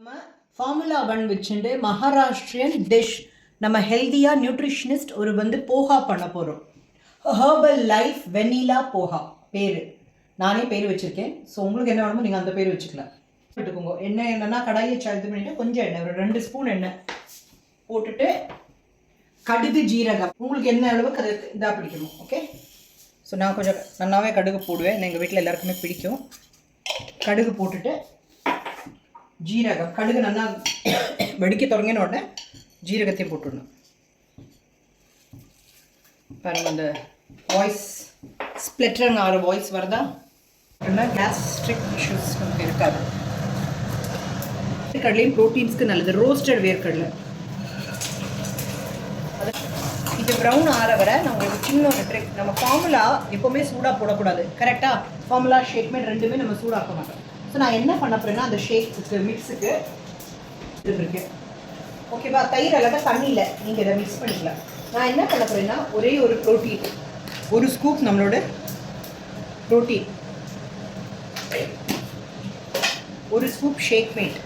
நம்ம ஃபார்முலா 1 வச்சுட்டு மகாராஷ்டிரியன் டிஷ் நம்ம ஹெல்த்தியாக நியூட்ரிஷனிஸ்ட் ஒரு போஹா பண்ண போகிறோம். ஹெர்பல் லைஃப் வெனிலா போஹா பேர் நானே பேர் வச்சுருக்கேன். ஸோ உங்களுக்கு என்ன வேணுமோ நீங்கள் அந்த பேர் வச்சுக்கலாம். போட்டுக்கோங்க. எண்ணெய் என்னென்னா கடாயை இது பண்ணிவிட்டு கொஞ்சம் எண்ணெய் ஒரு 2 ஸ்பூன் எண்ணெய் போட்டுட்டு கடுகு ஜீரகம் உங்களுக்கு என்ன அளவுக்கு அது இதாக பிடிக்கணும். ஓகே, ஸோ நான் கொஞ்சம் நல்லாவே கடுகு போடுவேன். எங்கள் வீட்டில் எல்லாருக்குமே பிடிக்கும். கடுகு போட்டுட்டு ஜீரகம் கடுகு நல்லா வெடிக்க தொடங்கின உடனே ஜீரகத்தையும் போட்டுடணும். பாருங்கள் அந்த வாய்ஸ் ஸ்ப்ளிட்டருங்க ஆகிற வாய்ஸ் வருதா? கேஸ்ட்ரிக் இஷ்யூஸ் நமக்கு இருக்காது. வேர்க்கடலையும் ப்ரோட்டீன்ஸ்க்கு நல்லது. ரோஸ்டட் வேர்க்கடலை இது ப்ரௌன் ஆற வரை நான் உங்களுக்கு சின்ன ஒரு ட்ரிக். நம்ம ஃபார்முலா எப்போவுமே சூடாக போடக்கூடாது. கரெக்டாக ஃபார்முலா ஷேக்மேட் ரெண்டுமே நம்ம சூடாக்க மாட்டோம். ஸோ நான் என்ன பண்ண போகிறேன்னா அந்த ஷேக்ஸுக்கு மிக்ஸுக்கு இது இருக்கு ஓகேவா. தயிர் அழகாக தண்ணியில் நீங்கள் இதை மிக்ஸ் பண்ணிக்கலாம். நான் என்ன பண்ண போகிறேன்னா ஒரே ஒரு ப்ரோட்டீன் ஒரு ஸ்கூப் நம்மளோட ப்ரோட்டீன் ஒரு ஸ்கூப் ஷேக்மேட்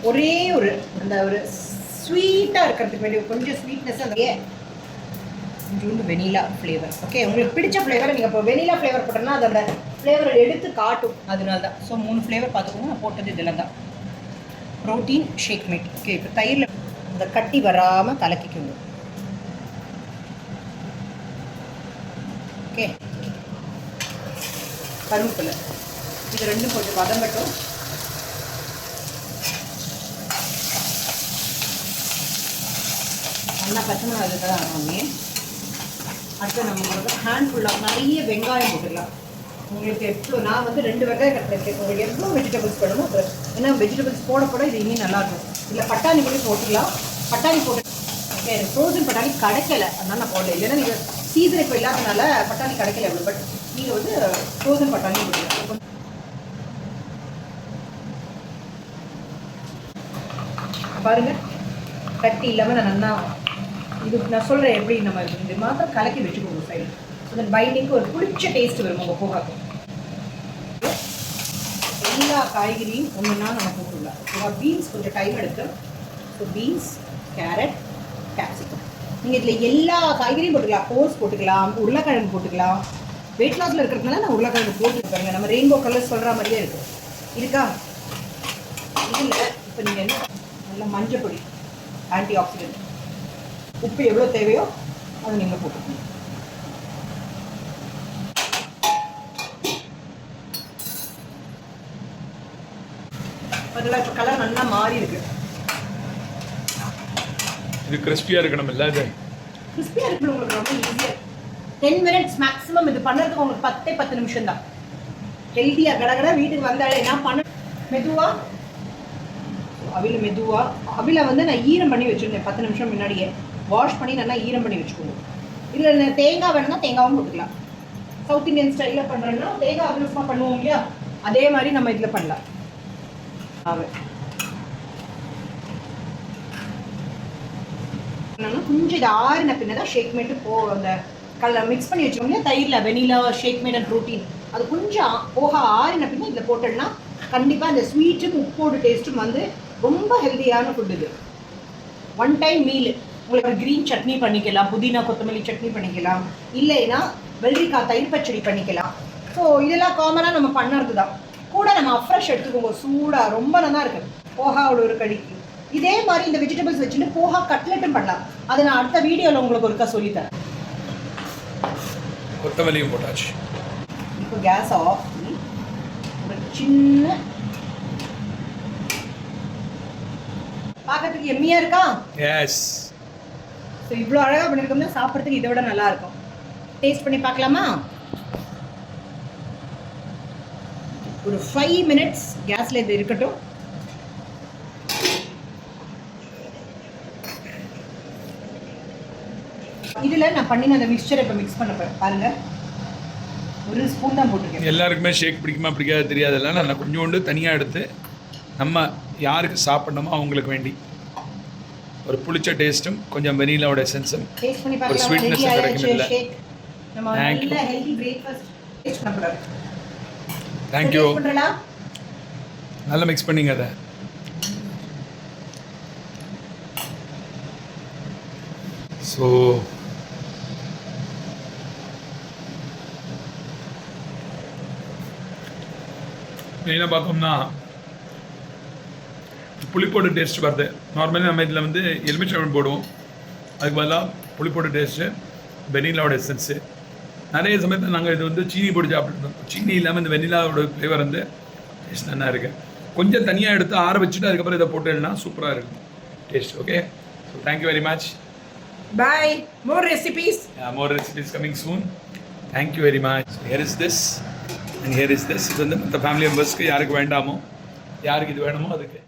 ஒரே ஒரு அந்த ஒரு ஸ்வீட்டாக இருக்கிறதுக்கு வேண்டிய கொஞ்சம் ஸ்வீட்னஸ் அந்த கொஞ்சோண்டு வெனிலா ஃப்ளேவர். ஓகே, உங்களுக்கு பிடிச்ச ஃப்ளேவரை நீங்கள் இப்போ வெனிலா ஃப்ளேவர் போட்டோம்னா அதோட ஃப்ளேவரை எடுத்து காட்டும். அதனால தான். ஸோ 3 ஃப்ளேவர் பார்த்துக்கோங்க. நான் போட்டது இதில் தான் ப்ரோட்டீன் ஷேக்மேட். ஓகே, இப்போ தயிரில் இந்த கட்டி வராமல் கலக்கிக்கோங்க. ஓகே, கருவேப்பிலை இது ரெண்டும் கொஞ்சம் வதங்கட்டும். நல்லா பச்சை மிளகாய் அதுக்கு தான் ஆகாமே. அடுத்து நம்ம ஹேண்ட்ஃபுல்லாக நிறைய வெங்காயம் போட்டுக்கலாம். உங்களுக்கு எவ்வளோ நான் 2 வெங்காயம் கட்டிருக்கேன். உங்களுக்கு எவ்வளோ வெஜிடபிள்ஸ் வேணுமோ ஏன்னா வெஜிடபிள்ஸ் போட இது இன்னும் நல்லாயிருக்கும். இல்லை பட்டாணி கூட போட்டுக்கலாம். பட்டாணி போட்டு ஓகே, எனக்கு ஃப்ரோசன் பட்டாணி கிடைக்கல அதனால நான் போடல. இல்லைன்னா நீங்கள் சீசன் இப்போ இல்லாதனால பட்டாணி கிடைக்கல எவ்வளோ. பட் நீங்கள் ஃப்ரோசன் பட்டாணி போட்டுக்கலாம். பாருங்கள் கட்டி இல்லாமல் நான் நல்லா இது நான் சொல்கிறேன் எப்படி நம்ம இது மாத்திரம் கலக்கி வச்சுக்கோங்க சைடு. ஸோ தட் பைண்டிங்க்கு ஒரு பிடிச்ச டேஸ்ட் வரும் உங்கள் போகாக்கும். எல்லா காய்கறியும் ஒன்றுனா நம்ம போட்டுடலாம். ஓகேவா. பீன்ஸ் கொஞ்சம் டைம் எடுத்து ஸோ பீன்ஸ் கேரட் கேப்சிகம் நீங்கள் இதில் எல்லா காய்கறியும் போட்டுக்கலாம். கோஸ் போட்டுக்கலாம், உருளைக்கிழங்கு போட்டுக்கலாம். வெயிட் லாஸில் இருக்கிறதுனால நான் உருளைக்கிழங்கு போட்டுருப்பாங்க. நம்ம ரெயின்போ கலர் சொல்கிற மாதிரியே இருக்கும் இருக்கா. இதில் இப்போ நீங்கள் என்ன நல்லா மஞ்சள் பொடி ஆன்டி ஆக்சிடென்ட் உப்பு எவ்வளோ தேவையோ அதை நீங்கள் போட்டுக்கணும். அதெல்லாம் இப்போ கலர் நல்லா மாறி இருக்கு. இது கிறிஸ்பியாக இருக்கணும். இல்லை இது கிறிஸ்பியாக இருக்கணும். உங்களுக்கு ரொம்ப ஈஸியாக 10 மினிட்ஸ் மேக்ஸிமம். இது பண்ணுறதுக்கு உங்களுக்கு 10 நிமிஷம் தான். ஹெல்த்தியாக கடகட வீட்டுக்கு வந்தாலே என்ன பண்ண மெதுவாக அவில நான் ஈரம் பண்ணி வச்சுருந்தேன் 10 நிமிஷம் முன்னாடியே. வாஷ் பண்ணி நல்லா ஈரம் பண்ணி வச்சுக்கோங்க. இதில் தேங்காய் வேணும்னா தேங்காவும் போட்டுக்கலாம். சவுத் இந்தியன் ஸ்டைலில் பண்ணுறோன்னா தேங்காய் அவிலமாக பண்ணுவோம் இல்லையா, அதே மாதிரி நம்ம இதில் பண்ணலாம். கொஞ்சம் இது ஆறின பின்ன தான் ஷேக்மேட்டு அந்த கலர் மிக்ஸ் பண்ணி வச்சுக்கோங்க இல்லையா தயிரில் வெனிலா ஷேக்மேட் அண்ட் ப்ரோட்டீன். அது கொஞ்சம் போக ஆறின பின்ன இதில் போட்டோம்னா கண்டிப்பாக அந்த ஸ்வீட்டும் உப்போட டேஸ்ட்டும் ரொம்ப ஹெல்த்தியான ஃபுட். இது 1 டைம் மீல். உங்களுக்கு க்ரீன் சட்னி பண்ணிக்கலாம், புதினா கொத்தமல்லி சட்னி பண்ணிக்கலாம், இல்லைன்னா வெள்ளரிக்காய் தயிர் பச்சடி பண்ணிக்கலாம். ஸோ இதெல்லாம் காமனாக நம்ம பண்ணுறது தான். கூட நம்ம அஃப்ரெஷ் எடுத்துக்கோங்க சூடாக ரொம்ப நல்லா இருக்குது போகாவோட ஒரு கடிக்கு. இதே மாதிரி இந்த வெஜிடபிள்ஸ் வச்சுட்டு போகா கட்லெட்டும் பண்ணலாம். அதை நான் அடுத்த வீடியோவில் உங்களுக்கு ஒருக்கா சொல்லித்தரேன். கொத்தமல்லியும் போட்டாச்சு. இப்போ கேஸ் ஆஃப் பண்ணி ஒரு சின்ன பார்க்கறதுக்கு எம்மியா இருக்கா. எஸ். ஸோ இவ்வளோ அழகாக பண்ணியிருக்கோம்னா சாப்பிட்றதுக்கு இதை விட நல்லா இருக்கும். டேஸ்ட் பண்ணி பார்க்கலாமா? ஒரு 5 மினிட்ஸ் கேஸில் இது இருக்கட்டும். இதில் நான் பண்ணின அந்த மிக்சரை இப்போ மிக்ஸ் பண்ண பாருங்கள். 1 ஸ்பூன் தான் போட்டிருக்கேன். எல்லாருக்குமே ஷேக் பிடிக்குமா பிடிக்காது தெரியாதெல்லாம் நான் கொஞ்சோண்டு தனியாக எடுத்து நம்ம யாருக்கு சாப்பிடணுமோ அவங்களுக்கு வேண்டி ஒரு புளிச்ச டேஸ்ட்டும் கொஞ்சம் வெனிலாவோட எசன்ஸும் ஒரு ஸ்வீட்னஸும் கிடைக்கும். இல்லை நம்ம நல்ல ஹெல்தி பிரேக்ஃபாஸ்ட் டேஸ்ட் பண்ண போகிறோம். தேங்க்யூ. பண்றடா. நல்லா மிக்ஸ் பண்ணிங்க அதை. ஸோ மெயினாக பார்த்தோம்னா புளிப்போட டேஸ்ட் வருது. நார்மலி நம்ம இதில் வந்து எலுமிச்சம்பழம் போடுவோம், அதுக்கு பதிலாக புளிப்போட டேஸ்ட்டு, வெனிலாவோட எசன்ஸு. நிறைய சமயத்தில் நாங்கள் இது வந்து சீனி போட்டு சாப்பிட்டுருந்தோம். சீனி இல்லாமல் இந்த வெனிலாவோட ஃப்ளேவர் வந்து டேஸ்ட் நல்லா இருக்குது. கொஞ்சம் தனியாக எடுத்து ஆற வச்சுட்டு அதுக்கப்புறம் இதை போட்டுனா சூப்பராக இருக்கும் taste. Okay, so thank you very much. Bye. More recipes. More recipes coming soon. Thank you very much. So here is this and here is this. இது வந்து மற்ற ஃபேமிலி மெம்பர்ஸ்க்கு யாருக்கு வேண்டாமோ, யாருக்கு இது வேணுமோ அதுக்கு